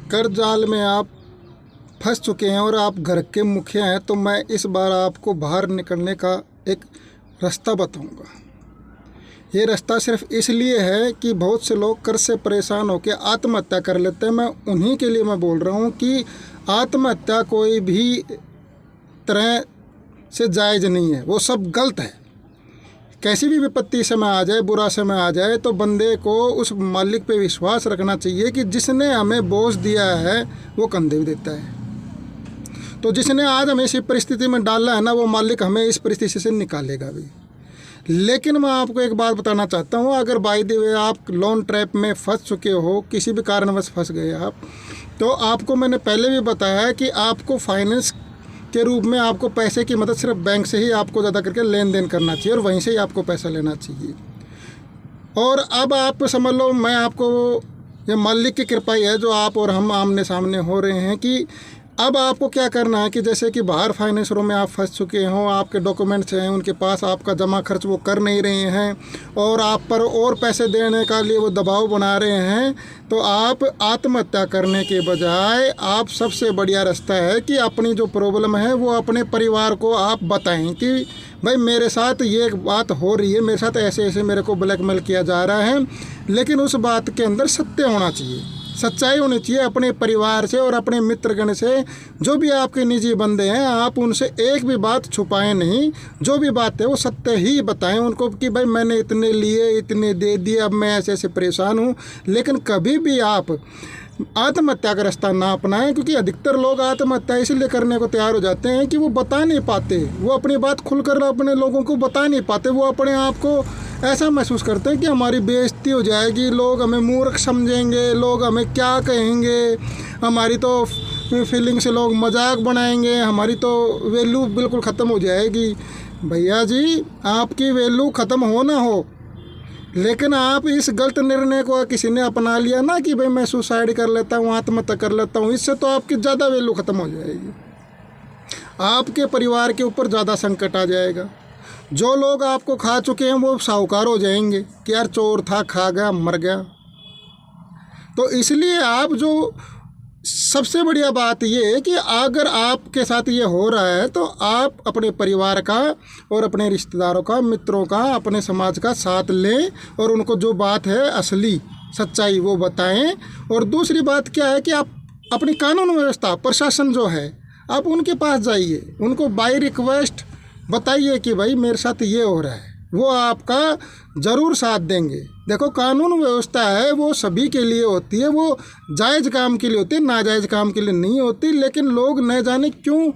कर्ज जाल में आप फंस चुके हैं और आप घर के मुखिया हैं, तो मैं इस बार आपको बाहर निकलने का एक रास्ता बताऊंगा। ये रास्ता सिर्फ इसलिए है कि बहुत से लोग कर्ज से परेशान होकर आत्महत्या कर लेते हैं। मैं उन्हीं के लिए मैं बोल रहा हूँ कि आत्महत्या कोई भी तरह से जायज़ नहीं है, वो सब गलत है। कैसी भी विपत्ति समय आ जाए, बुरा समय आ जाए, तो बंदे को उस मालिक पे विश्वास रखना चाहिए कि जिसने हमें बोझ दिया है वो कंधे भी देता है। तो जिसने आज हमें इसी परिस्थिति में डाला है ना, वो मालिक हमें इस परिस्थिति से निकालेगा भी। लेकिन मैं आपको एक बात बताना चाहता हूँ, अगर बाय द वे आप लोन ट्रैप में फंस चुके हो, किसी भी कारणवश फंस गए आप, तो आपको मैंने पहले भी बताया है कि आपको फाइनेंस के रूप में आपको पैसे की मदद सिर्फ बैंक से ही आपको ज़्यादा करके लेन देन करना चाहिए और वहीं से ही आपको पैसा लेना चाहिए। और अब आप समझ लो, मैं आपको, ये मालिक की कृपा ही है जो आप और हम आमने सामने हो रहे हैं कि अब आपको क्या करना है कि जैसे कि बाहर फाइनेंसरों में आप फंस चुके हों, आपके डॉक्यूमेंट्स हैं उनके पास, आपका जमा खर्च वो कर नहीं रहे हैं और आप पर और पैसे देने का लिए वो दबाव बना रहे हैं, तो आप आत्महत्या करने के बजाय आप सबसे बढ़िया रास्ता है कि अपनी जो प्रॉब्लम है वो अपने परिवार को आप बताएं कि भाई मेरे साथ ये बात हो रही है, मेरे साथ ऐसे ऐसे मेरे को ब्लैकमेल किया जा रहा है। लेकिन उस बात के अंदर सत्य होना चाहिए, सच्चाई होनी चाहिए। अपने परिवार से और अपने मित्रगण से, जो भी आपके निजी बंदे हैं, आप उनसे एक भी बात छुपाएं नहीं। जो भी बात है वो सत्य ही बताएं उनको कि भाई मैंने इतने लिए, इतने दे दिए, अब मैं ऐसे ऐसे परेशान हूँ। लेकिन कभी भी आप आत्महत्या का रास्ता ना अपनाएं, क्योंकि अधिकतर लोग आत्महत्या इसलिए करने को तैयार हो जाते हैं कि वो बता नहीं पाते, वो अपनी बात खुलकर अपने लोगों को बता नहीं पाते। वो अपने आप को ऐसा महसूस करते हैं कि हमारी बेइज्जती हो जाएगी, लोग हमें मूर्ख समझेंगे, लोग हमें क्या कहेंगे, हमारी तो फीलिंग से लोग मजाक बनाएंगे, हमारी तो वैल्यू बिल्कुल ख़त्म हो जाएगी। भैया जी, आपकी वैल्यू ख़त्म हो ना हो, लेकिन आप इस गलत निर्णय को किसी ने अपना लिया ना कि भाई मैं सुसाइड कर लेता हूँ, आत्महत्या कर लेता हूँ, इससे तो आपकी ज़्यादा वैल्यू ख़त्म हो जाएगी, आपके परिवार के ऊपर ज़्यादा संकट आ जाएगा। जो लोग आपको खा चुके हैं वो साहूकार हो जाएंगे कि यार चोर था, खा गया, मर गया। तो इसलिए आप, जो सबसे बढ़िया बात ये है कि अगर आपके साथ ये हो रहा है तो आप अपने परिवार का और अपने रिश्तेदारों का, मित्रों का, अपने समाज का साथ लें और उनको जो बात है असली सच्चाई वो बताएं। और दूसरी बात क्या है कि आप अपनी कानून व्यवस्था, प्रशासन जो है, आप उनके पास जाइए, उनको बाय रिक्वेस्ट बताइए कि भाई मेरे साथ ये हो रहा है, वो आपका ज़रूर साथ देंगे। देखो, कानून व्यवस्था है वो सभी के लिए होती है, वो जायज़ काम के लिए होती है, नाजायज़ काम के लिए नहीं होती। लेकिन लोग न जाने क्यों,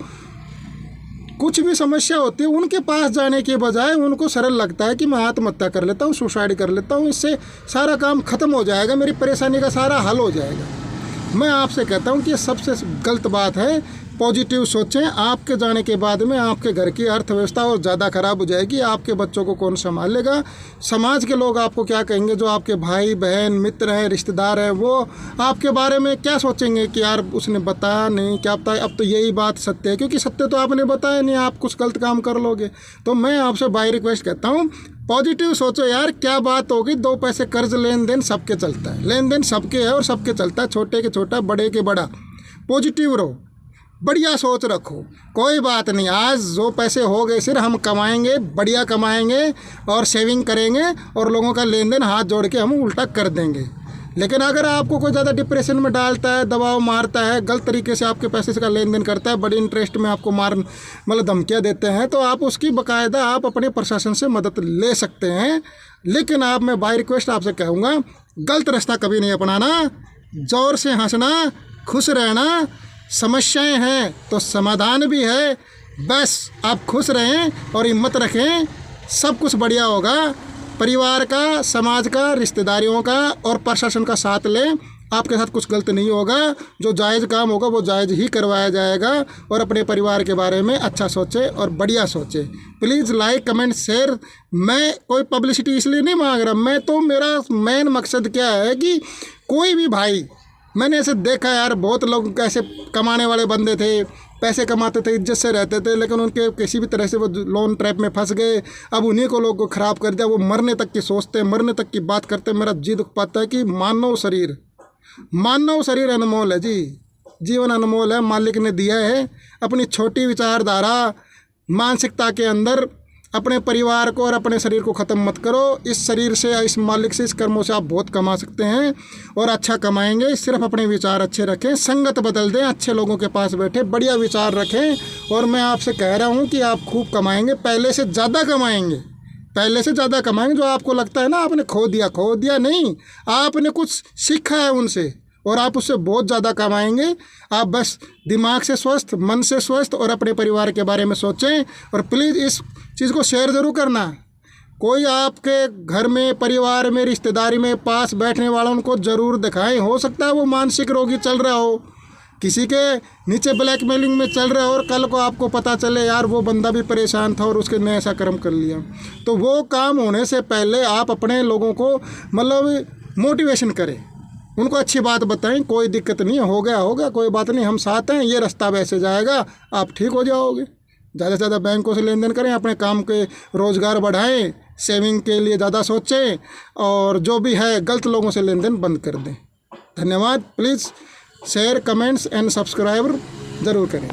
कुछ भी समस्या होती है उनके पास जाने के बजाय उनको सरल लगता है कि मैं आत्महत्या कर लेता हूँ, सुसाइड कर लेता हूँ, इससे सारा काम ख़त्म हो जाएगा, मेरी परेशानी का सारा हल हो जाएगा। मैं आपसे कहता हूँ कि ये सबसे गलत बात है। पॉजिटिव सोचें। आपके जाने के बाद में आपके घर की अर्थव्यवस्था और ज़्यादा ख़राब हो जाएगी। आपके बच्चों को कौन संभालेगा? समाज के लोग आपको क्या कहेंगे? जो आपके भाई बहन, मित्र हैं, रिश्तेदार हैं, वो आपके बारे में क्या सोचेंगे कि यार उसने बताया नहीं, क्या बताया। अब तो यही बात सत्य है, क्योंकि सत्य तो आपने बताया नहीं, आप कुछ गलत काम कर लोगे। तो मैं आपसे बाय रिक्वेस्ट कहता हूँ, पॉजिटिव सोचो यार। क्या बात होगी, 2 पैसे कर्ज लेन देन सबके चलता है, लेन देन सबके है और सबके चलता है, छोटे के छोटा, बड़े के बड़ा। पॉजिटिव रहो, बढ़िया सोच रखो, कोई बात नहीं। आज जो पैसे हो गए सिर्फ हम कमाएंगे, बढ़िया कमाएंगे और सेविंग करेंगे और लोगों का लेन देन हाथ जोड़ के हम उल्टा कर देंगे। लेकिन अगर आपको कोई ज़्यादा डिप्रेशन में डालता है, दबाव मारता है, गलत तरीके से आपके पैसे का लेन देन करता है, बड़ी इंटरेस्ट में आपको मतलब धमकियाँ देते हैं, तो आप उसकी बाकायदा आप अपने प्रशासन से मदद ले सकते हैं। लेकिन आप, मैं बाय रिक्वेस्ट आपसे कहूँगा, गलत रास्ता कभी नहीं अपनाना। ज़ोर से हंसना, खुश रहना। समस्याएं हैं तो समाधान भी है, बस आप खुश रहें और हिम्मत रखें, सब कुछ बढ़िया होगा। परिवार का, समाज का, रिश्तेदारियों का और प्रशासन का साथ लें, आपके साथ कुछ गलत नहीं होगा। जो जायज़ काम होगा वो जायज़ ही करवाया जाएगा। और अपने परिवार के बारे में अच्छा सोचें और बढ़िया सोचें। Please like, comment, share. मैं कोई पब्लिसिटी इसलिए नहीं मांग रहा, मैं तो, मेरा मेन मकसद क्या है कि कोई भी भाई, मैंने ऐसे देखा यार, बहुत लोग ऐसे कमाने वाले बंदे थे, पैसे कमाते थे, इज्जत से रहते थे, लेकिन उनके किसी भी तरह से वो लोन ट्रैप में फंस गए। अब उन्हीं को लोगों को ख़राब कर दिया। वो मरने तक की सोचते हैं, मरने तक की बात करते हैं। मेरा जी दुख पाता है कि मानव शरीर मानव शरीर अनमोल है जी, जीवन अनमोल है, मालिक ने दिया है। अपनी छोटी विचारधारा मानसिकता के अंदर अपने परिवार को और अपने शरीर को ख़त्म मत करो। इस शरीर से, इस मालिक से, इस कर्मों से आप बहुत कमा सकते हैं और अच्छा कमाएंगे। सिर्फ अपने विचार अच्छे रखें, संगत बदल दें, अच्छे लोगों के पास बैठे, बढ़िया विचार रखें और मैं आपसे कह रहा हूँ कि आप खूब कमाएंगे, पहले से ज़्यादा कमाएंगे, पहले से ज़्यादा कमाएंगे। जो आपको लगता है ना आपने खो दिया नहीं, आपने कुछ सीखा है उनसे और आप उससे बहुत ज़्यादा कमाएंगे। आप बस दिमाग से स्वस्थ, मन से स्वस्थ और अपने परिवार के बारे में सोचें। और प्लीज़ इस चीज़ को शेयर ज़रूर करना। कोई आपके घर में, परिवार में, रिश्तेदारी में पास बैठने वालों को ज़रूर दिखाएं। हो सकता है वो मानसिक रोगी चल रहा हो, किसी के नीचे ब्लैकमेलिंग में चल रहा हो और कल को आपको पता चले यार वो बंदा भी परेशान था और उसके ने ऐसा कर्म कर लिया। तो वो काम होने से पहले आप अपने लोगों को मतलब मोटिवेशन करें, उनको अच्छी बात बताएं, कोई दिक्कत नहीं है, हो गया कोई बात नहीं, हम साथ हैं, ये रास्ता वैसे जाएगा, आप ठीक हो जाओगे। ज़्यादा से ज़्यादा बैंकों से लेन देन करें, अपने काम के रोज़गार बढ़ाएं, सेविंग के लिए ज़्यादा सोचें और जो भी है गलत लोगों से लेन देन बंद कर दें। धन्यवाद। Please share, comments and subscribe ज़रूर करें।